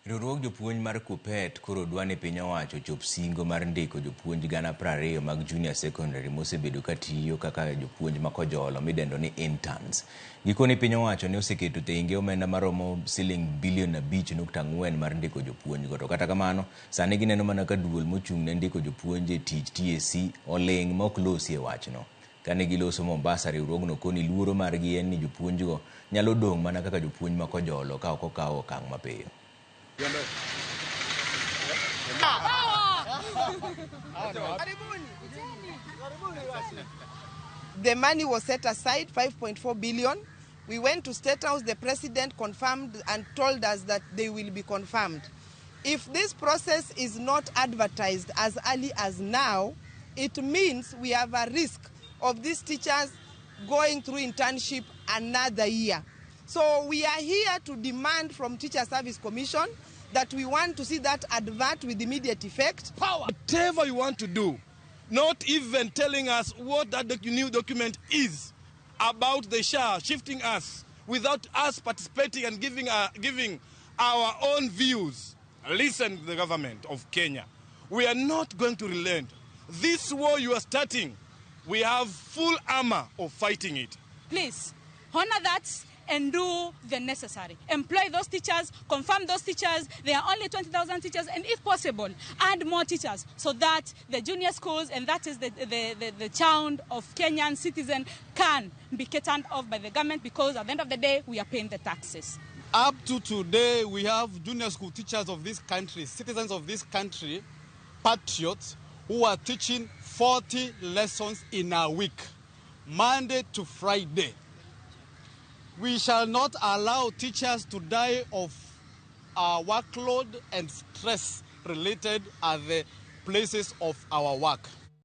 Riwruok jopuonj mar KUPPET koro dwani piny owacho chop singo mar ndiko jopuonj 20,000 mag junior secondary mosebedo katiyo kaka jopuonj makojolo midendo ni interns. Gikoni piny owacho ne oseketo tenge omenda maromo Sh5.4 mar ndiko jopuonj go. To kata kamano, sani gineno mana ka duol mochung' ne ndiko jopuonj e tich TSC oling' ma ok losi e wachno. Kane giloso Mombasa, riwruogno koni luoro margi en ni jopuonj go nyalo dong' mana kaka jopuonj makojolo ka ok okawo okang' mapiyo. The money was set aside, 5.4 billion. We went to State House, the president confirmed and told us that they will be confirmed. If this process is not advertised as early as now, it means we have a risk of these teachers going through internship another year. So we are here to demand from Teacher Service Commission that we want to see that advert with immediate effect. Power. Whatever you want to do, not even telling us what that new document is about the SHA, shifting us without us participating and giving our own views. Listen to the government of Kenya. We are not going to relent. This war you are starting, we have full armor of fighting it. Please, honor that and do the necessary. Employ those teachers, confirm those teachers. There are only 20,000 teachers, and if possible, add more teachers so that the junior schools, and that is the child of Kenyan citizen, can be catered off by the government, because at the end of the day, we are paying the taxes. Up to today, we have junior school teachers of this country, citizens of this country, patriots, who are teaching 40 lessons in a week, Monday to Friday. We shall not allow teachers to die of workload and stress related at the places of our work.